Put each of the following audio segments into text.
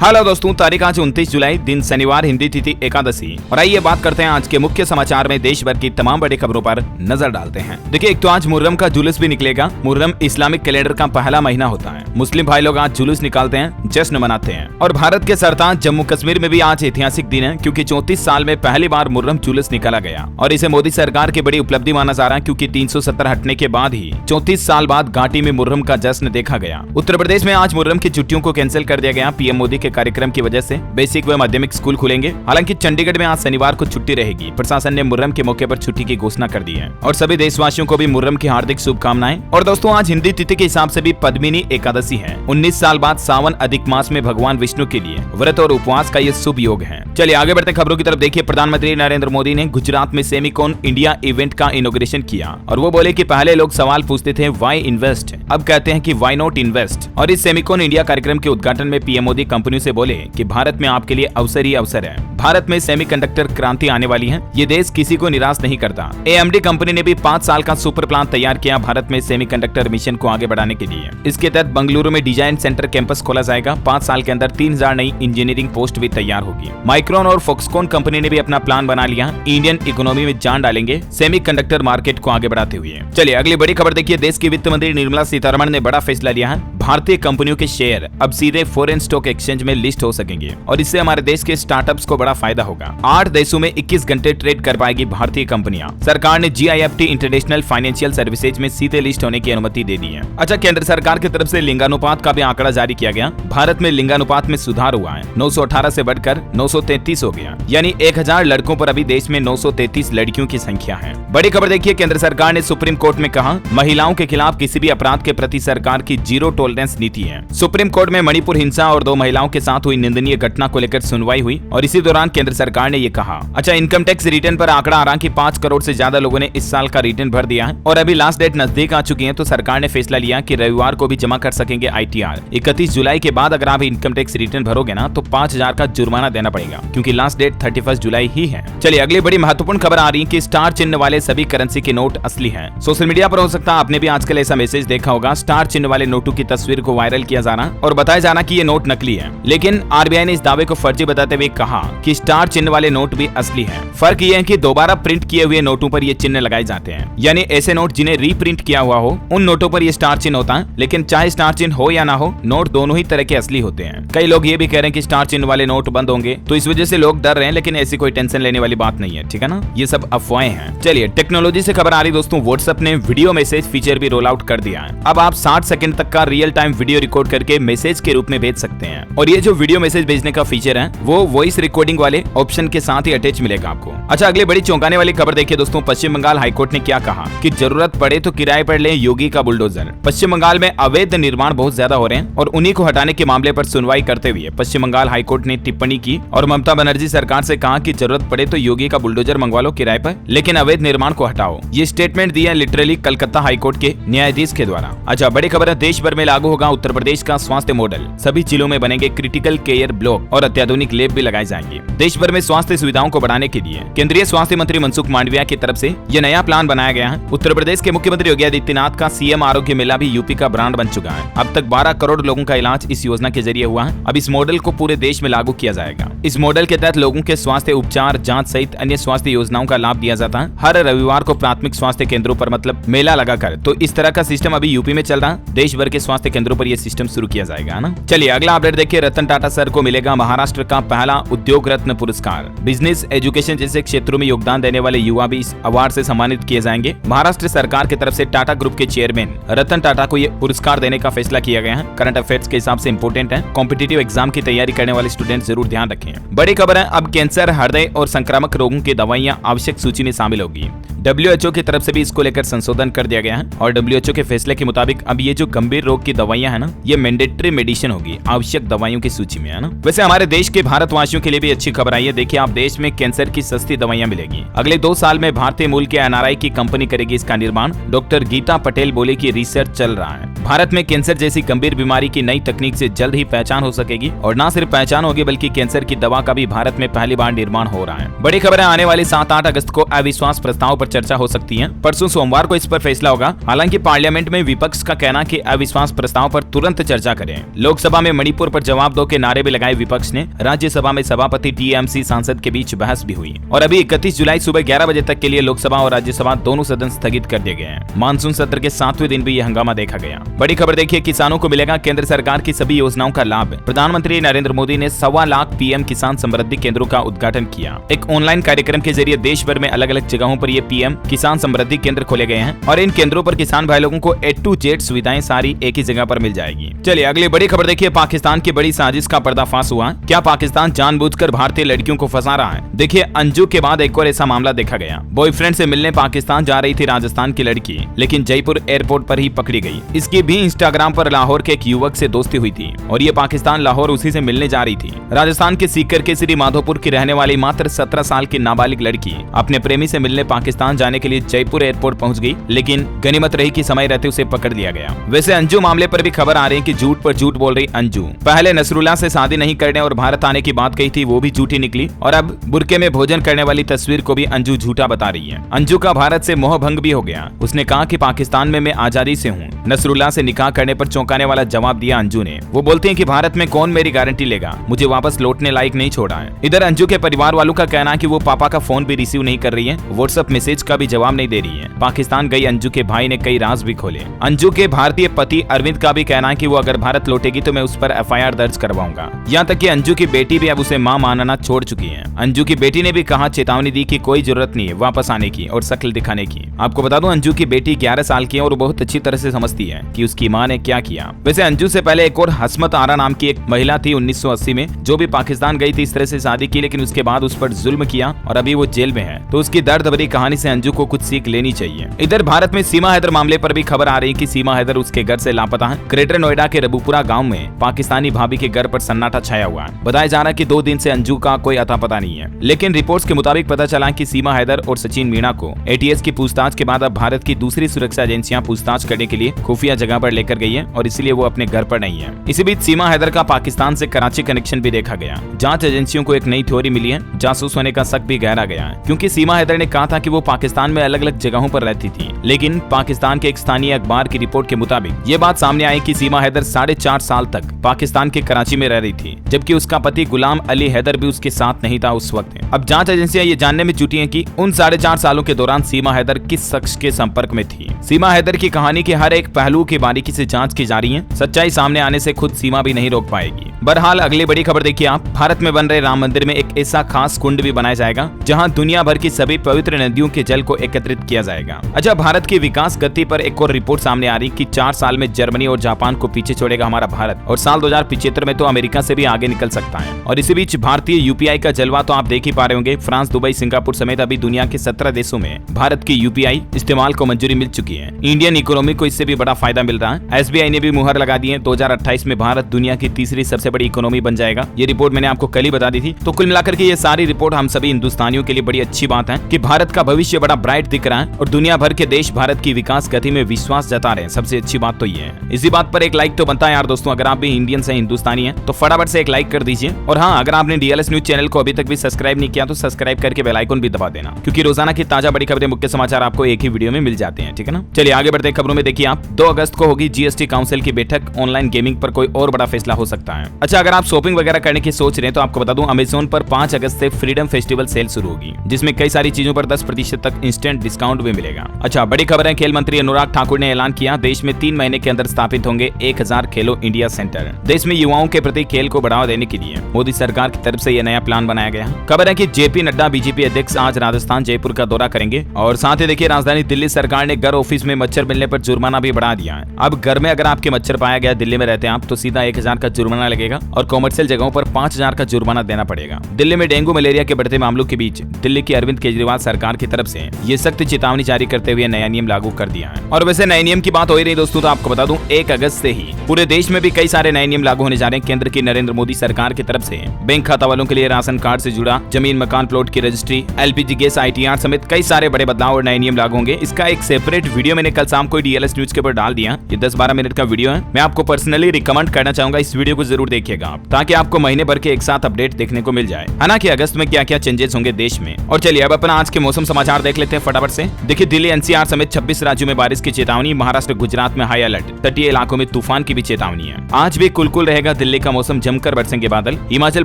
Hello दोस्तों, तारीख आज 29 जुलाई, दिन शनिवार, हिंदी तिथि एकादशी। और आइए बात करते हैं आज के मुख्य समाचार में देश भर की तमाम बड़ी खबरों पर नजर डालते हैं। देखिए, एक तो आज मुहर्रम का जुलूस भी निकलेगा। मुहर्रम इस्लामिक कैलेंडर का पहला महीना होता है। मुस्लिम भाई लोग आज जुलूस निकालते हैं, जश्न मनाते हैं। और भारत के सरताज जम्मू कश्मीर में भी आज ऐतिहासिक दिन है, क्योंकि 34 साल में पहली बार मुहर्रम जुलूस निकाला गया। और इसे मोदी सरकार की बड़ी उपलब्धि माना जा रहा है, क्योंकि 370 हटने के बाद ही 34 साल बाद घाटी में मुहर्रम का जश्न देखा गया। उत्तर प्रदेश में आज मुहर्रम की छुट्टियों को कैंसिल कर दिया गया। पीएम मोदी के कार्यक्रम की वजह से बेसिक व माध्यमिक स्कूल खुलेंगे। हालांकि चंडीगढ़ में आज शनिवार को छुट्टी रहेगी। प्रशासन ने मुहर्रम के मौके पर छुट्टी की घोषणा कर दी है। और सभी देशवासियों को भी मुहर्रम की हार्दिक शुभकामनाएं। और दोस्तों, आज हिंदी तिथि के हिसाब से भी पद्मिनी एकादशी है। 19 साल बाद सावन अधिक मास में भगवान विष्णु के लिए व्रत और उपवास का ये शुभ योग है। चलिए आगे बढ़ते खबरों की तरफ। देखिए, प्रधानमंत्री नरेंद्र मोदी ने गुजरात में सेमिकॉन इंडिया इवेंट का इनॉग्रेशन किया। और वो बोले कि पहले लोग सवाल पूछते थे व्हाई इन्वेस्ट, अब कहते हैं कि व्हाई नॉट इन्वेस्ट। और इस सेमिकॉन इंडिया कार्यक्रम के उद्घाटन में पीएम मोदी कंपनियों से बोले कि भारत में आपके लिए अवसर ही अवसर है। भारत में सेमीकंडक्टर क्रांति आने वाली है। ये देश किसी को निराश नहीं करता। एएमडी कंपनी ने भी 5 साल का सुपर प्लान तैयार किया भारत में सेमीकंडक्टर मिशन को आगे बढ़ाने के लिए। इसके तहत बंगलुरु में डिजाइन सेंटर कैंपस खोला जाएगा। 5 साल के अंदर 3000 नई इंजीनियरिंग पोस्ट भी तैयार होगी। माइक्रोन और फॉक्सकॉन कंपनी ने भी अपना प्लान बना लिया। इंडियन इकोनॉमी में जान डालेंगे सेमीकंडक्टर मार्केट को आगे बढ़ाते हुए। चलिए अगली बड़ी खबर देखिए। देश की वित्त मंत्री निर्मला सीतारमण ने बड़ा फैसला लिया है। भारतीय कंपनियों के शेयर अब सीधे फॉरेन स्टॉक एक्सचेंज में लिस्ट हो सकेंगे। और इससे हमारे देश के स्टार्टअप्स को बड़ा फायदा होगा। 8 देशों में 21 घंटे ट्रेड कर पाएगी भारतीय कंपनियां। सरकार ने GIFT इंटरनेशनल फाइनेंशियल सर्विसेज में सीधे लिस्ट होने की अनुमति दे दी है। अच्छा, केंद्र सरकार की तरफ से लिंगानुपात का भी आंकड़ा जारी किया गया। भारत में लिंगानुपात में सुधार हुआ है। 918 से बढ़कर 933 हो गया, यानी 1000 लड़कों पर अभी देश में 933 लड़कियों की संख्या है। बड़ी खबर देखिए, केंद्र सरकार ने सुप्रीम कोर्ट में कहा महिलाओं के खिलाफ किसी भी अपराध के प्रति सरकार की जीरो टॉलरेंस नीति है। सुप्रीम कोर्ट में मणिपुर हिंसा और 2 महिलाओं के साथ हुई निंदनीय घटना को लेकर सुनवाई हुई। और इसी दौरान केंद्र सरकार ने ये कहा। अच्छा, इनकम टैक्स रिटर्न पर आंकड़ा आ रहा कि 5 करोड़ से ज्यादा लोगों ने इस साल का रिटर्न भर दिया है। और अभी लास्ट डेट नजदीक आ चुकी है, तो सरकार ने फैसला लिया कि रविवार को भी जमा कर सकेंगे ITR। 31 जुलाई के बाद अगर आप इनकम टैक्स रिटर्न भरोगे ना, तो 5000 का जुर्माना देना पड़ेगा, क्योंकि लास्ट डेट 31 जुलाई ही है। चलिए अगली बड़ी महत्वपूर्ण खबर आ रही है कि स्टार चिन्ह वाले सभी करेंसी के नोट असली हैं। सोशल मीडिया पर हो सकता है आपने भी आजकल ऐसा मैसेज देखा होगा। स्टार चिन्ह वाले नोटों की तस्वीर को वायरल किया जाना और बताया जाना कि ये नोट नकली है। लेकिन RBI ने इस दावे को फर्जी बताते हुए कहा कि स्टार चिन्ह वाले नोट भी असली हैं। फर्क ये है कि दोबारा प्रिंट किए हुए नोटों पर ये चिन्ह लगाए जाते हैं। यानी ऐसे नोट जिन्हें रीप्रिंट किया हुआ हो, उन नोटों पर ये स्टार चिन्ह होता है। लेकिन चाहे स्टार चिन्ह हो या ना हो, नोट दोनों ही तरह के असली होते हैं। कई लोग ये भी कह रहे हैं कि स्टार चिन्ह वाले नोट बंद होंगे, तो इस वजह से लोग डर रहे हैं। लेकिन ऐसी कोई टेंशन लेने वाली बात नहीं है, ठीक है ना। ये सब अफवाहें हैं। चलिए टेक्नोलॉजी से खबर आ रही दोस्तों। व्हाट्सएप ने वीडियो मैसेज फीचर भी रोल आउट कर दिया है। अब आप 60 सेकंड तक का रियल टाइम वीडियो रिकॉर्ड करके मैसेज के रूप में भेज सकते हैं। और ये जो वीडियो मैसेज भेजने का फीचर है, वो वॉइस रिकॉर्डिंग वाले ऑप्शन के साथ ही अटैच मिलेगा आपको। अच्छा, अगली बड़ी चौंकाने वाली खबर देखिए दोस्तों। पश्चिम बंगाल हाईकोर्ट ने क्या कहा कि जरूरत पड़े तो किराए पर ले योगी का बुलडोजर। पश्चिम बंगाल में अवैध निर्माण बहुत ज्यादा हो रहे हैं और उन्हीं को हटाने के मामले पर सुनवाई करते हुए पश्चिम बंगाल हाईकोर्ट ने टिप्पणी की और ममता बनर्जी सरकार से कहा कि जरूरत पड़े तो योगी का बुलडोजर मंगवा लो किराए पर, लेकिन अवैध निर्माण को हटाओ। ये स्टेटमेंट दिया लिटरली कलकत्ता हाईकोर्ट के न्यायाधीश के द्वारा। अच्छा, बड़ी खबर है, देश भर में लागू होगा उत्तर प्रदेश का स्वास्थ्य मॉडल। सभी जिलों में बनेंगे क्रिटिकल केयर ब्लॉक और अत्याधुनिक लैब भी लगाए जाएंगे। देश भर में स्वास्थ्य सुविधाओं को बढ़ाने के लिए केंद्रीय स्वास्थ्य मंत्री मनसुख मांडविया की तरफ से यह नया प्लान बनाया गया है। उत्तर प्रदेश के मुख्यमंत्री योगी आदित्यनाथ का CM आरोग्य मेला भी यूपी का ब्रांड बन चुका है। अब तक 12 करोड़ लोगों का इलाज इस योजना के जरिए हुआ है। अब इस मॉडल को पूरे देश में लागू किया जाएगा। इस मॉडल के तहत लोगों के स्वास्थ्य उपचार, जांच सहित अन्य स्वास्थ्य योजनाओं का लाभ दिया जाता है। हर रविवार को प्राथमिक स्वास्थ्य केंद्रों पर मतलब मेला लगाकर, तो इस तरह का सिस्टम अभी यूपी में चल रहा है। देश भर के स्वास्थ्य केंद्रों पर यह सिस्टम शुरू किया जाएगा ना। चलिए अगला अपडेट देखिए। रतन टाटा सर को मिलेगा महाराष्ट्र का पहला उद्योग रत्न पुरस्कार। बिजनेस, एजुकेशन जैसे क्षेत्रों में योगदान देने वाले युवा भी इस अवार्ड से सम्मानित किए जाएंगे। महाराष्ट्र सरकार की तरफ से टाटा ग्रुप के चेयरमैन रतन टाटा को यह पुरस्कार देने का फैसला किया गया है। करंट अफेयर्स के हिसाब से इंपोर्टेंट है। कॉम्पिटिटिव एग्जाम की तैयारी करने वाले स्टूडेंट जरूर ध्यान रखें। बड़ी खबर है, अब कैंसर, हृदय और संक्रामक रोगों की दवाइयां आवश्यक सूची में शामिल होगी। WHO की तरफ से भी इसको लेकर संशोधन कर दिया गया है। और WHO के फैसले के मुताबिक अब ये जो गंभीर रोग की दवाइयां है ना, ये मैंडेटरी मेडिसिन होगी, आवश्यक दवाइयों की सूची में, है ना। वैसे हमारे देश के भारतवासियों के लिए भी अच्छी खबर आई है। देखिए, आप देश में कैंसर की सस्ती दवाइयां मिलेगी। अगले 2 साल में भारतीय मूल के NRI की कंपनी करेगी इसका निर्माण। डॉक्टर गीता पटेल बोले कि रिसर्च चल रहा है। भारत में कैंसर जैसी गंभीर बीमारी की नई तकनीक से जल्द ही पहचान हो सकेगी। और न सिर्फ पहचान होगी, बल्कि कैंसर की दवा का भी भारत में पहली बार निर्माण हो रहा है। बड़ी खबर है, आने वाली 7-8 अगस्त को अविश्वास प्रस्ताव पर चर्चा हो सकती है। परसों सोमवार को इस पर फैसला होगा। हालांकि पार्लियामेंट में विपक्ष का कहना कि अविश्वास प्रस्ताव पर तुरंत चर्चा करें। लोकसभा में मणिपुर पर जवाब दो के नारे भी लगाए विपक्ष ने। राज्यसभा में सभापति टीएमसी सांसद के बीच बहस भी हुई और अभी 31 जुलाई सुबह 11 बजे तक के लिए लोकसभा और राज्यसभा दोनों सदन स्थगित कर दिए गए हैं। मानसून सत्र के 7वें दिन भी यह हंगामा देखा गया। बड़ी खबर देखिए, किसानों को मिलेगा केंद्र सरकार की सभी योजनाओं का लाभ। प्रधानमंत्री नरेंद्र मोदी ने 1.25 लाख पीएम किसान समृद्धि केंद्रों का उद्घाटन किया। एक ऑनलाइन कार्यक्रम के जरिए देश भर में अलग अलग जगहों पर ये पीएम किसान समृद्धि केंद्र खोले गए हैं और इन केंद्रों पर किसान भाई लोगों को A to Z सुविधाएं सारी एक ही जगह पर मिल जाएगी। चलिए अगली बड़ी खबर देखिए, पाकिस्तान की बड़ी साजिश का पर्दाफाश हुआ। क्या पाकिस्तान जानबूझकर भारतीय लड़कियों को फंसा रहा है? देखिए, अंजू के बाद एक और ऐसा मामला देखा गया। बॉयफ्रेंड से मिलने पाकिस्तान जा रही थी राजस्थान की लड़की, लेकिन जयपुर एयरपोर्ट पर ही पकड़ी गई। इसकी भी इंस्टाग्राम पर लाहौर के एक युवक से दोस्ती हुई थी और ये पाकिस्तान लाहौर उसी से मिलने जा रही थी। राजस्थान के सीकर के श्री माधोपुर की रहने वाली मात्र 17 साल की नाबालिग लड़की अपने प्रेमी से मिलने पाकिस्तान जाने के लिए जयपुर एयरपोर्ट पहुंच गई, लेकिन गनीमत रही कि समय रहते उसे पकड़ लिया गया। वैसे अंजू मामले पर भी खबर आ रही है कि झूठ पर झूठ बोल रही अंजू। पहले नसरुल्ला से शादी नहीं करने और भारत आने की बात कही थी, वो भी झूठी निकली और अब बुरके में भोजन करने वाली तस्वीर को भी अंजू झूठा बता रही है। अंजू का भारत से मोह भंग भी हो गया। उसने कहा कि पाकिस्तान में मैं आजादी से हूँ। नसरुल्ला से निकाह करने पर चौंकाने वाला जवाब दिया अंजू ने। वो बोलते हैं कि भारत में कौन मेरी गारंटी लेगा, मुझे वापस लौटने लायक नहीं छोड़ा है। इधर अंजू के परिवार वालों का कहना है कि वो पापा का फोन भी रिसीव नहीं कर रही है, व्हाट्सएप मैसेज का भी जवाब नहीं दे रही है। पाकिस्तान गई अंजू के भाई ने कई राज भी खोले। अंजू के भारतीय पति अरविंद का भी कहना है कि वो अगर भारत लौटेगी तो मैं उस पर FIR दर्ज करवाऊंगा। यहाँ तक कि अंजू की बेटी भी अब उसे मां मानना छोड़ चुकी है। अंजू की बेटी ने भी कहा, चेतावनी दी कि कोई जरूरत नहीं है वापस आने की और शक्ल दिखाने की। आपको बता दूं, अंजू की बेटी 11 साल की है और बहुत अच्छी तरह से समझती है कि उसकी मां ने क्या किया। वैसे अंजू से पहले एक और हसमत आरा नाम की एक महिला थी 1980 में, जो भी पाकिस्तान गई थी, इस तरह से शादी की, लेकिन उसके बाद उस पर जुल्म किया और अभी वो जेल में है। तो उसकी दर्द भरी कहानी से अंजू को कुछ सीख लेनी चाहिए। इधर भारत में सीमा हैदर मामले पर भी खबर आ रही है कि सीमा हैदर उसके घर से लापता है। ग्रेटर नोएडा के रबूपुरा गांव में पाकिस्तानी भाभी के घर पर सन्नाटा छाया हुआ है। बताया जा रहा है कि 2 दिन से अंजू का कोई अता पता नहीं है, लेकिन रिपोर्ट्स के मुताबिक पता चला कि सीमा हैदर और सचिन मीणा को ATS की पूछताछ के बाद अब भारत की दूसरी सुरक्षा एजेंसियां पूछताछ करने के लिए खुफिया जगह पर लेकर गई है और इसलिए वो अपने घर पर नहीं है। इसी बीच सीमा हैदर का पाकिस्तान से कराची कनेक्शन भी देखा गया। जांच एजेंसियों को एक नई थ्योरी मिली है, जासूस होने का शक भी गहरा गया है, क्योंकि सीमा हैदर ने कहा था कि वो पाकिस्तान में अलग अलग जगहों पर रहती थी, लेकिन पाकिस्तान के एक स्थानीय अखबार की रिपोर्ट के मुताबिक ये बात सामने आई कि सीमा हैदर 4.5 साल तक पाकिस्तान के कराची में रह रही थी, जबकि उसका पति गुलाम अली हैदर भी उसके साथ नहीं था उस वक्त। अब जांच एजेंसियां ये जानने में जुटी हैं कि उन 4.5 सालों के दौरान सीमा हैदर किस शख्स के संपर्क में थी। सीमा हैदर की कहानी के हर एक पहलू की बारीकी से जांच की जा रही है। सच्चाई सामने आने से खुद सीमा भी नहीं रोक पाएगी। बहरहाल अगली बड़ी खबर देखिए आप, भारत में बन रहे राम मंदिर में एक ऐसा खास कुंड भी बनाया जाएगा जहां दुनिया भर की सभी पवित्र नदियों के जल को एकत्रित किया जाएगा। अच्छा, भारत की विकास गति पर एक और रिपोर्ट सामने आ रही कि 4 साल में जर्मनी और जापान को पीछे छोड़ेगा हमारा भारत और साल 2075 में तो अमेरिका से भी आगे निकल सकता है। और इसी बीच भारतीय UPI का जलवा तो आप देख ही पा रहे होंगे। फ्रांस, दुबई, सिंगापुर समेत अभी दुनिया के 17 देशों में भारत की UPI इस्तेमाल को मंजूरी मिल चुकी है। इंडियन इकोनॉमी को इससे भी बड़ा फायदा मिल रहा है। SBI ने भी मुहर लगा दी है। 2028 में भारत दुनिया की तीसरी सबसे बड़ी इकोनॉमी बन जाएगा। ये रिपोर्ट मैंने आपको कल ही बता दी थी। तो कुल मिलाकर के ये सारी रिपोर्ट हम सभी हिंदुस्तानियों के लिए बड़ी अच्छी बात है कि भारत का भविष्य बड़ा ब्राइट दिख रहा है और दुनिया भर के देश भारत की विकास गति में विश्वास जता रहे हैं। सबसे अच्छी बात तो ये है। इसी बात पर एक लाइक तो बनता है यार दोस्तों। अगर आप भी इंडियन से हिंदुस्तानी हैं तो फटाफट से एक लाइक कर दीजिए। और हाँ, अगर आपने DLS न्यूज चैनल को अभी तक भी सब्सक्राइब नहीं किया तो सब्सक्राइब करके बेल आइकन भी दबा देना, क्योंकि रोजाना की ताजा बड़ी खबरें, मुख्य समाचार आपको एक ही वीडियो में मिल जाते हैं। ठीक है ना। चलिए आगे बढ़ते हैं खबरों में। देखिए आप, 2 अगस्त को होगी GST काउंसिल की बैठक। ऑनलाइन गेमिंग पर कोई और बड़ा फैसला हो सकता है। अच्छा, अगर आप शॉपिंग वगैरह करने की सोच रहे हैं तो आपको बता दूं, अमेज़न पर 5 अगस्त से फ्रीडम फेस्टिवल सेल शुरू होगी, जिसमें कई सारी चीजों पर 10% तक इंस्टेंट डिस्काउंट भी मिलेगा। अच्छा, बड़ी खबर है, खेल मंत्री अनुराग ठाकुर ने ऐलान किया, देश में 3 महीने के अंदर स्थापित होंगे 1000 खेलो इंडिया सेंटर। देश में युवाओं के प्रति खेल को बढ़ावा देने के लिए मोदी सरकार की तरफ से यह नया प्लान बनाया गया है। खबर है कि JP नड्डा BJP अध्यक्ष आज राजस्थान जयपुर का दौरा करेंगे। और साथ ही देखिए, राजधानी दिल्ली सरकार ने घर ऑफिस में मच्छर मिलने पर जुर्माना भी बढ़ा दिया है। अब घर में अगर आपके मच्छर पाया गया, दिल्ली में रहते हैं आप, तो सीधा 1000 का जुर्माना लगेगा और कॉमर्शियल जगहों पर 5000 का जुर्माना देना पड़ेगा। दिल्ली में डेंगू मलेरिया के बढ़ते मामलों के बीच दिल्ली की अरविंद केजरीवाल सरकार की तरफ से ये सख्त चेतावनी जारी करते हुए नया नियम लागू कर दिया है। और वैसे नए नियम की बात हो ही रही दोस्तों, तो आपको बता दूं, 1 अगस्त से ही पूरे देश में भी कई सारे नए नियम लागू होने जा रहे हैं। केंद्र की नरेंद्र मोदी सरकार की तरफ से बैंक खाता वालों के लिए राशन कार्ड से जुड़ा जमीन मकान प्लॉट की रजिस्ट्री, LPG गैस ITR समेत कई सारे बड़े बदलाव और नए नियम लागू होंगे। इसका एक सेपरेट वीडियो मैंने कल शाम को DLS न्यूज के ऊपर डाल दिया। ये 10-12 मिनट का वीडियो है। मैं आपको पर्सनली रिकमेंड करना चाहूंगा, इस वीडियो को जरूर देखिए। देखिएगा आप, ताकि आपको महीने भर के एक साथ अपडेट देखने को मिल जाए, है ना, कि अगस्त में क्या क्या चेंजेस होंगे देश में। और चलिए अब अपना आज के मौसम समाचार देख लेते हैं फटाफट से। देखिए दिल्ली एनसीआर समेत 26 राज्यों में बारिश की चेतावनी, महाराष्ट्र गुजरात में हाई अलर्ट, तटीय इलाकों में तूफान की भी चेतावनी है। आज भी कुलकुल रहेगा दिल्ली का मौसम, जमकर बरसेंगे बादल। हिमाचल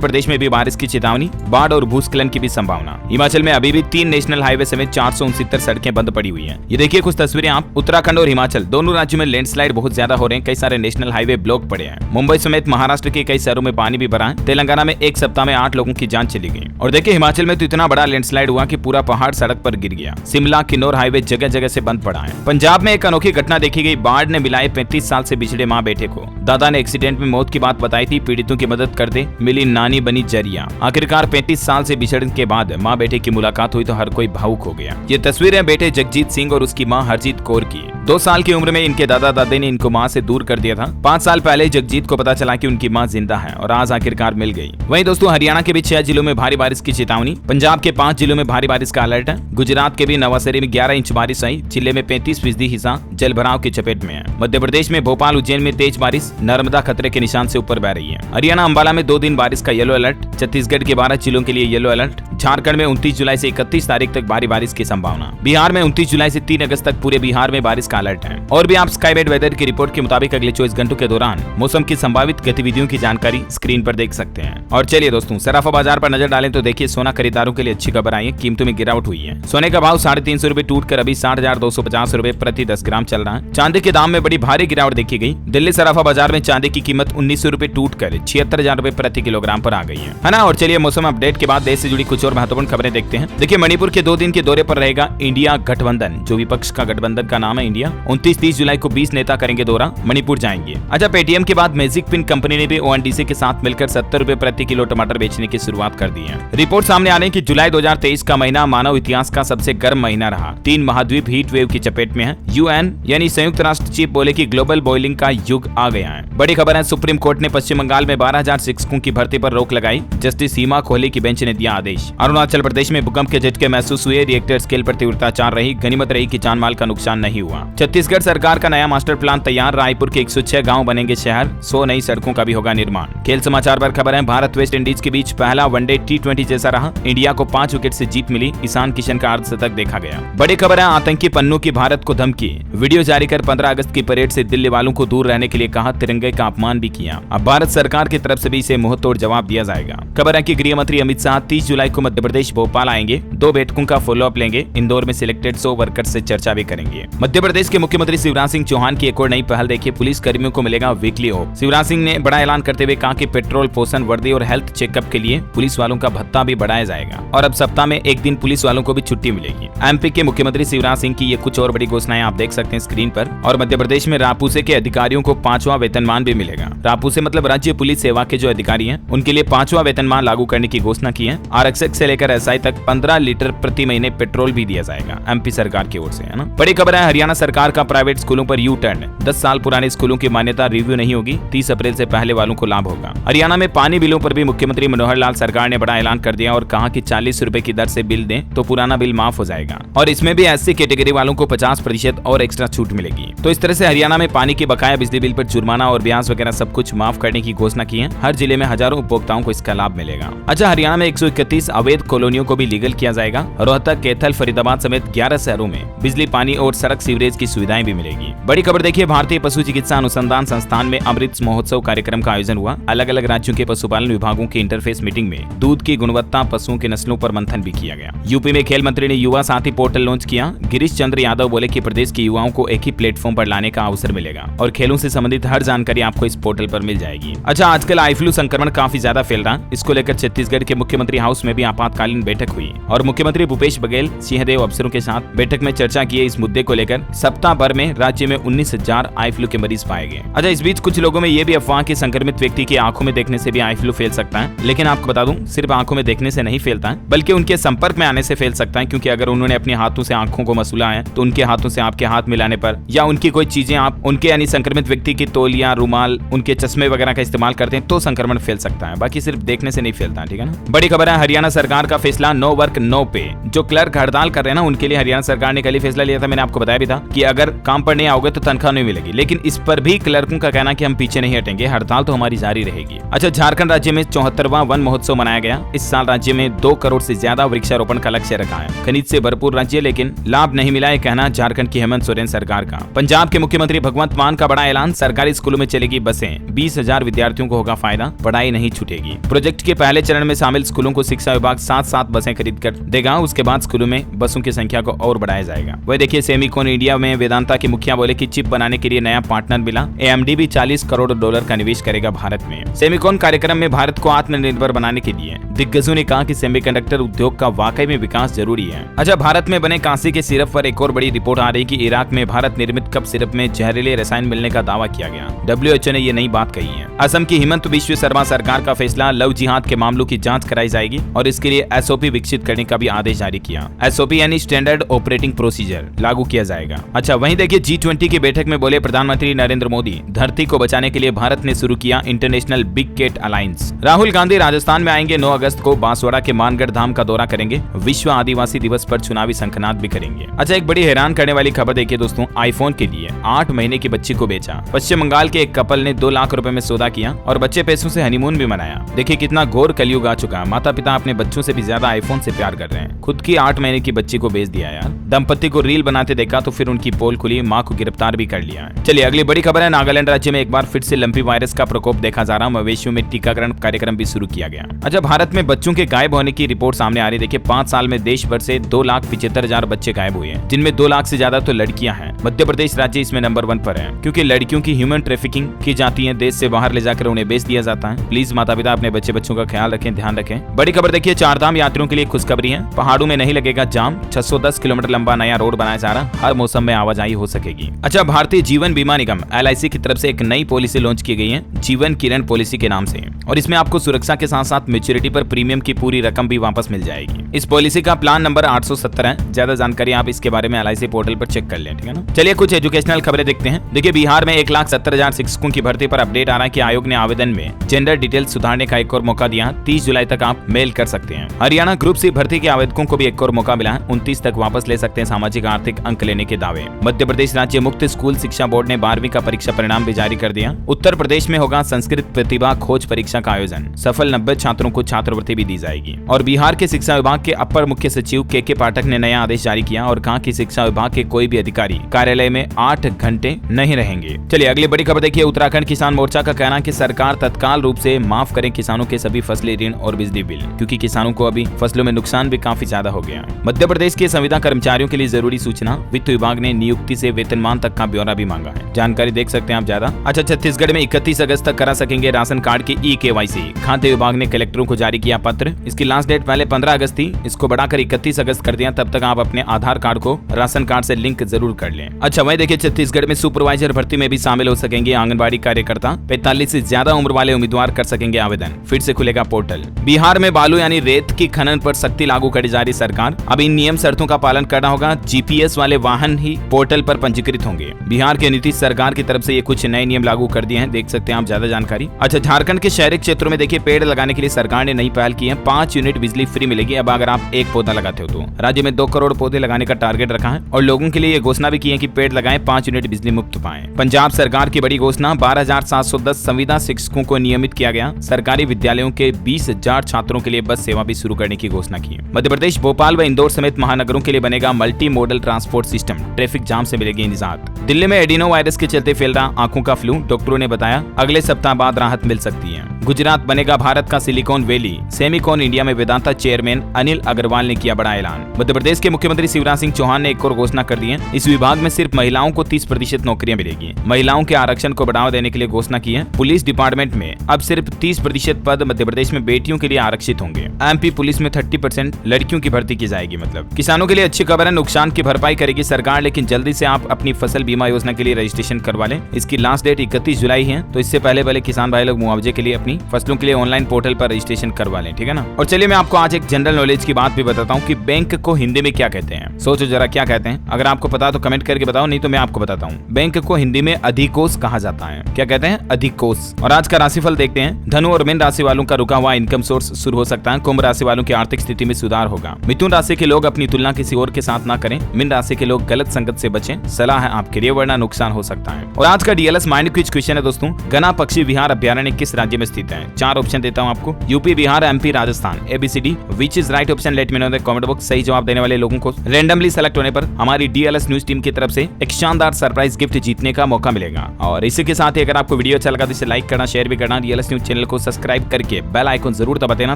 प्रदेश में भी बारिश की चेतावनी, बाढ़ और भूस्खलन की भी संभावना। हिमाचल में अभी भी 3 नेशनल हाईवे समेत 469 सड़कें बंद पड़ी हुई है। ये देखिए कुछ तस्वीरें आप, उत्तराखंड और हिमाचल दोनों राज्यों में लैंडस्लाइड बहुत ज्यादा हो रहे हैं, कई सारे नेशनल हाईवे ब्लॉक पड़े हैं। मुंबई समेत महाराष्ट्र के कई शहरों में पानी भी भरा है। तेलंगाना में एक सप्ताह में 8 लोगों की जान चली गई। और देखिए हिमाचल में तो इतना बड़ा लैंडस्लाइड हुआ कि पूरा पहाड़ सड़क पर गिर गया। शिमला किन्नौर हाईवे जगह जगह से बंद पड़ा है। पंजाब में एक अनोखी घटना देखी गई, बाढ़ ने मिलाए 35 साल से बिछड़े माँ बेटे को। दादा ने एक्सीडेंट में मौत की बात बताई थी, पीड़ितों की मदद कर दे, मिली नानी बनी जरिया। आखिरकार 35 साल से बिछड़ने के बाद माँ बेटे की मुलाकात हुई तो हर कोई भावुक हो गया। ये तस्वीरें बेटे जगजीत सिंह और उसकी माँ हरजीत कौर की। 2 साल की उम्र में इनके दादा दादी ने इनको माँ से दूर कर दिया था। 5 साल पहले जगजीत को पता चला कि उनकी माँ जिंदा है और आज आखिरकार मिल गई। वहीं दोस्तों हरियाणा के भी 6 जिलों में भारी बारिश की चेतावनी, पंजाब के 5 जिलों में भारी बारिश का अलर्ट है। गुजरात के भी नवासेरी में 11 इंच बारिश आई, जिले में 35% हिस्सा जल भराव की चपेट में है। मध्य प्रदेश में भोपाल उज्जैन में तेज बारिश, नर्मदा खतरे के निशान से ऊपर बह रही है। हरियाणा अंबाला में 2 दिन बारिश का येलो अलर्ट, छत्तीसगढ़ के 12 जिलों के लिए येलो अलर्ट। झारखंड में 29 जुलाई से 31 तारीख तक भारी बारिश की संभावना। बिहार में 29 जुलाई से 3 अगस्त तक पूरे बिहार में बारिश का अलर्ट है। और भी आप स्काईबेट वेदर की रिपोर्ट के मुताबिक अगले 24 घंटों के दौरान मौसम की संभावित गतिविधियों की जानकारी स्क्रीन पर देख सकते हैं। और चलिए दोस्तों सराफा बाजार पर नजर डालें तो देखिए सोना खरीदारों के लिए अच्छी खबर आई है, कीमतों में गिरावट हुई है। सोने का भाव 350 रुपए टूटकर अभी 60,250 रुपए प्रति 10 ग्राम चल रहा है। चांदी के दाम में बड़ी भारी गिरावट देखी गई। दिल्ली सराफा बाजार में चांदी की कीमत 1900 रुपए टूटकर 76,000 रुपए प्रति किलोग्राम पर आ गई है ना। और चलिए मौसम अपडेट के बाद देश से जुड़ी कुछ और महत्वपूर्ण खबरें देखते हैं। देखिए मणिपुर के 2 दिन के दौरे पर रहेगा इंडिया गठबंधन, जो विपक्ष का गठबंधन का नाम है इंडिया। 29-30 जुलाई को 20 नेता करेंगे दौरा, मणिपुर जाएंगे। अच्छा पेटीएम के बाद मैजिक पिन कंपनी ने भी ओएनडीसी के साथ मिलकर 70 रुपए प्रति किलो टमाटर बेचने की शुरुआत कर दी है। रिपोर्ट सामने आ रही है कि जुलाई 2023 का महीना मानव इतिहास का सबसे गर्म महीना रहा। 3 महाद्वीप हीट वेव की चपेट में है। यूएन यानी संयुक्त राष्ट्र चीफ बोले कि ग्लोबल बॉइलिंग का युग आ गया है। बड़ी खबर है, सुप्रीम कोर्ट ने पश्चिम बंगाल में 12,000 शिक्षकों की भर्ती पर रोक लगाई। जस्टिस सीमा कोहली की बेंच ने दिया आदेश। अरुणाचल प्रदेश में भूकंप के झटके महसूस हुए, रिएक्टर स्केल पर तीव्रता 4 रही, गनीमत रही कि जान माल का नुकसान नहीं हुआ। छत्तीसगढ़ सरकार का नया मास्टर प्लान तैयार, रायपुर के 106 गांव बनेंगे शहर, 100 नई सड़कों का भी होगा निर्माण। खेल समाचार पर खबर है, भारत वेस्ट इंडीज के बीच पहला वनडे T20 जैसा रहा। इंडिया को 5 विकेट से जीत मिली, ईशान किशन का अर्धशतक देखा गया। बड़ी खबर है, आतंकी पन्नू की भारत को धमकी, वीडियो जारी कर 15 अगस्त की परेड से दिल्ली वालों को दूर रहने के लिए कहा, तिरंगे का अपमान भी किया। अब भारत सरकार की तरफ से भी इसे मुंहतोड़ जवाब दिया जाएगा। खबर है कि गृह मंत्री अमित शाह 30 जुलाई को मध्य प्रदेश भोपाल आएंगे, 2 बैठकों का फॉलोअप लेंगे। इंदौर में सिलेक्टेड 100 वर्कर्स से चर्चा भी करेंगे। मध्य प्रदेश के मुख्यमंत्री शिवराज सिंह चौहान की एक और नई पहल देखिए, पुलिस कर्मियों को मिलेगा वीकली ऑफ। शिवराज सिंह ने बड़ा ऐलान करते हुए कहा कि पेट्रोल, पोषण, वर्दी और हेल्थ चेकअप के लिए पुलिस वालों का भत्ता भी बढ़ाया जाएगा और अब सप्ताह में 1 दिन पुलिस वालों को भी छुट्टी मिलेगी। एमपी के मुख्यमंत्री शिवराज सिंह की ये कुछ और बड़ी घोषणाएं आप देख सकते हैं स्क्रीन पर। और मध्य प्रदेश में रापूसे के अधिकारियों को 5वां वेतनमान भी मिलेगा। रापूसे मतलब राज्य पुलिस सेवा के जो अधिकारी हैं उनके लिए 5वां वेतनमान लागू करने की घोषणा की है। आरक्षक से लेकर एसआई तक 15 लीटर प्रति महीने पेट्रोल भी दिया जाएगा एमपी सरकार की ओर से, है ना। बड़ी खबर है, हरियाणा सरकार का प्राइवेट स्कूलों पर यू टर्न, 10 साल पुराने स्कूलों की मान्यता रिव्यू नहीं होगी, 30 अप्रैल से पहले वालों को लाभ होगा। हरियाणा में पानी बिलों पर भी मुख्यमंत्री मनोहर लाल सरकार ने बड़ा ऐलान कर दिया और कहा कि 40 रुपए की दर से बिल दें तो पुराना बिल माफ हो जाएगा और इसमें भी एससी कैटेगरी वालों को 50% और एक्स्ट्रा छूट मिलेगी। तो इस तरह से हरियाणा में पानी के बकाया बिजली बिल पर जुर्माना और ब्याज वगैरह सब कुछ माफ करने की घोषणा की है। हर जिले में हजारों उपभोक्ताओं को इसका लाभ मिलेगा। अच्छा हरियाणा में 131 अवैध कॉलोनियों को भी लीगल किया जाएगा। रोहतक, कैथल, फरीदाबाद समेत 11 शहरों में बिजली, पानी और सड़क सीवरेज की सुविधाएं भी मिलेगी। बड़ी खबर देखिए, भारतीय पशु चिकित्सा अनुसंधान संस्थान में अमृत महोत्सव कार्यक्रम का आयोजन हुआ। अलग अलग राज्यों के पशुपालन विभागों की इंटरफेस मीटिंग में दूध की गुणवत्ता, पशुओं की नस्लों पर मंथन भी किया गया। यूपी में खेल मंत्री ने युवा साथी पोर्टल लॉन्च किया। गिरीश चंद्र यादव बोले कि प्रदेश के युवाओं को एक ही प्लेटफॉर्म पर लाने का अवसर मिलेगा और खेलों से संबंधित हर जानकारी आपको इस पोर्टल पर मिल जाएगी। अच्छा आजकल आई फ्लू संक्रमण काफी ज्यादा फैल रहा, इसको लेकर छत्तीसगढ़ के मुख्यमंत्री हाउस में भी आपातकालीन बैठक हुई और मुख्यमंत्री भूपेश बघेल सिंहदेव अफसरों के साथ बैठक में चर्चा किए। इस मुद्दे को लेकर सप्ताह भर में राज्य में 19,000 आई फ्लू के मरीज पाए गए। अच्छा इस बीच कुछ लोगों में ये भी अफवाह कि संक्रमित व्यक्ति की आंखों में देखने से भी आई फ्लू फैल सकता है, लेकिन आपको बता दूं सिर्फ आंखों में देखने से नहीं फैलता है बल्कि उनके संपर्क में आने से फैल सकता है, क्योंकि अगर उन्होंने अपने हाथों से आंखों को मसूला है तो उनके हाथों से आपके हाथ मिलाने पर या उनकी कोई चीजें आप उनके यानी संक्रमित व्यक्ति की तौलिया, रुमाल, उनके चश्मे वगैरह का इस्तेमाल करते हैं तो संक्रमण फैल सकता है, बाकी सिर्फ देखने से नहीं फैलता है, ठीक है ना। बड़ी खबर है, हरियाणा सरकार का फैसला, नो वर्क नो पे। जो क्लर्क हड़ताल कर रहे हैं ना उनके लिए हरियाणा सरकार ने कल ही फैसला लिया था, मैंने आपको बताया भी था कि अगर काम पर नहीं आओगे तो तनख्वाह नहीं मिलेगी, लेकिन इस पर भी क्लर्कों का कहना कि हम पीछे नहीं हटेंगे, हड़ताल तो हमारी जारी रहेगी। अच्छा, झारखंड राज्य में 74वां वन महोत्सव मनाया गया। इस साल राज्य में 2 करोड़ से ज्यादा वृक्षारोपण का लक्ष्य रखा है। खनिज से भरपूर राज्य, लेकिन लाभ नहीं मिला है कहना झारखंड की हेमंत सोरेन सरकार का। पंजाब के मुख्यमंत्री भगवंत मान का बड़ा ऐलान, सरकारी स्कूलों में चलेगी बसें, 20,000 विद्यार्थियों को होगा फायदा, पढ़ाई नहीं छूटेगी। प्रोजेक्ट के पहले चरण में शामिल स्कूलों को शिक्षा विभाग 7 बसें खरीद कर देगा। उसके बाद स्कूलों में बसों की संख्या को और बढ़ाया जाएगा। वह देखिए, सेमिकॉन इंडिया में वेदांता के मुखिया बोले कि चिप बनाने के लिए नया पार्टनर मिला। AMD भी $40 करोड़ का निवेश करेगा भारत में। सेमिकॉन कार्यक्रम में भारत को आत्मनिर्भर बनाने के लिए दिग्गजों ने कहा कि सेमीकंडक्टर उद्योग का वाकई में विकास जरूरी है। अच्छा, भारत में बने कांसी के सिरप पर एक और बड़ी रिपोर्ट आ रही कि इराक में भारत निर्मित कप सिरप में जहरीले रसायन मिलने का दावा किया गया। WHO ने ये नई बात कही है। असम की हिमंत बिश्व शर्मा सरकार का फैसला, लव जिहाद के मामलों की जांच कराई जाएगी और इसके लिए SOP विकसित करने का भी आदेश जारी किया। SOP यानी स्टैंडर्ड ऑपरेटिंग प्रोसीजर लागू किया जाएगा। अच्छा, वहीं देखिए, G20 की बैठक में बोले प्रधानमंत्री नरेंद्र मोदी, धरती को बचाने के लिए भारत ने शुरू किया international big cat alliance. Rahul Gandhi Rajasthan में आएंगे। 9 अगस्त को बांसवाड़ा के मानगढ़ धाम का दौरा करेंगे। विश्व आदिवासी दिवस पर चुनावी शंखनाद भी करेंगे। अच्छा, एक बड़ी हैरान करने वाली खबर देखिए दोस्तों, आईफोन के लिए 8 महीने की बच्ची को बेचा। पश्चिम बंगाल के एक कपल ने 2 लाख रुपए में सौदा किया और बच्चे पैसों से हनीमून भी मनाया। देखिए कितना घोर कलयुग आ चुका है। माता पिता अपने बच्चों से भी ज्यादा आईफोन से प्यार कर रहे हैं। खुद की 8 महीने की बच्ची को बेच दिया यार। दंपति को रील बनाते देखा तो फिर उनकी पोल खुली, मां को गिरफ्तार भी कर लिया। चलिए अगली बड़ी खबर है, नागालैंड राज्य में एक बार फिर से लंपी वायरस का प्रकोप देखा जा रहा। मवेशियों में टीकाकरण कार्यक्रम भी शुरू किया गया। अच्छा, भारत में बच्चों के गायब होने की रिपोर्ट सामने आ रही। देखिए 5 साल में देश भर से 2,75,000 बच्चे गायब हुए हैं, जिनमें 2 लाख से ज्यादा तो लड़कियां हैं। मध्य प्रदेश राज्य इसमें नंबर 1 पर है, क्योंकि लड़कियों की ह्यूमन ट्रैफिकिंग की जाती है, देश से बाहर ले जाकर उन्हें बेच दिया जाता है। प्लीज माता पिता अपने बच्चों का ख्याल रखें, ध्यान रखें। बड़ी खबर देखिए, 4 धाम यात्रियों के लिए खुशखबरी है। पहाड़ों में नहीं लगेगा जाम। 610 किलोमीटर लंबा नया रोड बनाया जा रहा, हर मौसम में आवाजाही हो सकेगी। अच्छा, भारतीय जीवन बीमा निगम LIC की तरफ से एक नई पॉलिसी लॉन्च की गई है, जीवन किरण पॉलिसी के नाम से, और इसमें आपको सुरक्षा के साथ साथ मैच्योरिटी पर प्रीमियम की पूरी रकम भी वापस मिल जाएगी। इस पॉलिसी का प्लान नंबर 870 है। ज्यादा जानकारी आप इसके बारे में LIC पोर्टल पर चेक कर लें, ठीक है ना। चलिए कुछ एजुकेशनल खबरें देखते हैं। देखिए बिहार में 1,70,000 शिक्षकों की भर्ती पर अपडेट आ रहा है कि आयोग ने आवेदन में जेंडर डिटेल्स सुधारने का एक और मौका दिया। 30 जुलाई तक आप मेल कर सकते हैं। हरियाणा ग्रुप सी भर्ती के आवेदकों को भी एक और मौका मिला है। 29 तक वापस ले सकते हैं सामाजिक आर्थिक अंक लेने के दावे। मध्य प्रदेश राज्य मुक्त स्कूल शिक्षा बोर्ड ने 12वीं का परीक्षा परिणाम भी जारी कर दिया। उत्तर प्रदेश में होगा संस्कृत प्रतिभा खोज परीक्षा का आयोजन। सफल 90 छात्रों को छात्रवृत्ति भी दी जाएगी। और बिहार के शिक्षा विभाग के अपर मुख्य सचिव के पाठक ने नया आदेश जारी किया और कहा कि शिक्षा विभाग के कोई भी अधिकारी कार्यालय में 8 घंटे नहीं रहेंगे। चलिए अगली बड़ी खबर देखिए, उत्तराखंड किसान मोर्चा का कहना है कि सरकार तत्काल रूप से माफ करें किसानों के सभी फसली ऋण और बिजली बिल, क्योंकि किसानों को अभी फसलों में नुकसान भी काफी ज्यादा हो गया। मध्य प्रदेश के संविदा कर्मचारियों के लिए जरूरी सूचना, वित्त विभाग ने नियुक्ति से वेतनमान तक का ब्यौरा भी मांगा है। जानकारी देख सकते हैं आप ज्यादा। अच्छा, छत्तीसगढ़ में 31 अगस्त तक करा सकेंगे राशन कार्ड की EKYC। खाद्य विभाग ने कलेक्टरों को जारी किया पत्र। इसकी लास्ट डेट पहले 15 अगस्त थी, इसको बढ़ाकर 31 अगस्त कर दिया। तब तक आप अपने आधार कार्ड को राशन कार्ड से लिंक जरूर कर लें। अच्छा, वहीं देखिए छत्तीसगढ़ में सुपरवाइजर भर्ती में भी शामिल हो सकेंगे आंगनबाड़ी कार्यकर्ता। 45 से ज्यादा उम्र वाले उम्मीदवार कर सकेंगे आवेदन। फिर से खुलेगा पोर्टल। बिहार में बालू यानी रेत की खनन पर सख्ती लागू करी जा रही सरकार। अब इन नियम शर्तों का पालन करना होगा। GPS वाले वाहन ही पोर्टल पर पंजीकृत होंगे। बिहार के नीतीश सरकार की तरफ से ये कुछ नए नियम लागू कर दिए हैं, देख सकते हैं आप ज्यादा जानकारी। अच्छा, झारखंड के शहरी क्षेत्रों में देखिए पेड़ लगाने के लिए सरकार ने नई पहल की है। 5 यूनिट बिजली फ्री मिलेगी अब अगर आप एक पौधा लगाते हो तो। राज्य में 2 करोड़ पौधे लगाने का टारगेट रखा है और लोगों के लिए ये घोषणा भी की है कि पेड़ लगाएं, 5 यूनिट बिजली मुफ्त पाएं। पंजाब सरकार की बड़ी घोषणा, 12,710 संविदा शिक्षकों को नियमित किया गया। सरकारी विद्यालयों के 20,000 छात्रों के लिए बस सेवा भी शुरू करने की घोषणा की। मध्य प्रदेश भोपाल व इंदौर समेत महानगरों के लिए बनेगा multi modal transport system. Traffic jam से मिलेगी निजात। दिल्ली में एडिनो वायरस के चलते फैल रहा आंखों का फ्लू, डॉक्टरों ने बताया अगले सप्ताह बाद राहत मिल सकती है। गुजरात बनेगा भारत का सिलिकॉन वैली। सेमिकॉन इंडिया में वेदांता चेयरमैन अनिल अग्रवाल ने किया बड़ा ऐलान। मध्य प्रदेश के मुख्यमंत्री शिवराज सिंह चौहान ने एक और घोषणा कर दी है। इस विभाग में सिर्फ महिलाओं को 30% नौकरियां मिलेगी। महिलाओं के आरक्षण को बढ़ावा देने के लिए घोषणा की है। पुलिस डिपार्टमेंट में अब सिर्फ 30% पद मध्य प्रदेश में बेटियों के लिए आरक्षित होंगे। MP पुलिस में 30% लड़कियों की भर्ती की जाएगी। मतलब किसानों के लिए अच्छी खबर है, नुकसान की भरपाई करेगी सरकार, लेकिन जल्दी से आप अपनी फसल बीमा योजना के लिए रजिस्ट्रेशन करवा लें। इसकी लास्ट डेट 31 जुलाई है, तो इससे पहले किसान भाई लोग मुआवजे के लिए अपनी नहीं, फसलों के लिए ऑनलाइन पोर्टल पर रजिस्ट्रेशन करवा लें, ठीक है ना। और चलिए मैं आपको आज एक जनरल नॉलेज की बात भी बताता हूँ कि बैंक को हिंदी में क्या कहते हैं। सोचो जरा क्या कहते हैं, अगर आपको पता तो कमेंट करके बताओ, नहीं तो मैं आपको बताता हूँ। बैंक को हिंदी में अधिकोष कहा जाता है। क्या कहते हैं? अधिकोष। और आज का राशिफल देखते हैं। धनु और मीन राशि वालों का रुका हुआ इनकम सोर्स शुरू हो सकता है। कुंभ राशि वालों की आर्थिक स्थिति में सुधार होगा। मिथुन राशि के लोग अपनी तुलना किसी और के साथ ना करें। मीन राशि के लोग गलत संगत से बचें, सलाह है आपके लिए, वरना नुकसान हो सकता है। और आज का डीएलएस माइंड क्विज क्वेश्चन है दोस्तों, गना पक्षी विहार अभ्यारण्य किस राज्य में स्थित है? 4 ऑप्शन देता हूं आपको, UP, Bihar, MP, Rajasthan. ABCD which is right option, let me know in the comment box. सही जवाब देने वाले लोगों को रैंडमली सेलेक्ट होने पर हमारी डीएलएस न्यूज टीम की तरफ से एक शानदार सरप्राइज गिफ्ट जीतने का मौका मिलेगा। और इसी के साथ ही अगर आपको वीडियो अच्छा लगा तो इसे लाइक करना, शेयर भी करना, डीएलएस न्यूज चैनल को सब्सक्राइब करके बेल आइकन जरूर दबा देना,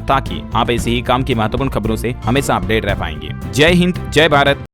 ताकि आप ऐसी ही काम की महत्वपूर्ण खबरों से हमेशा अपडेट रह पाएंगे। जय हिंद, जय भारत।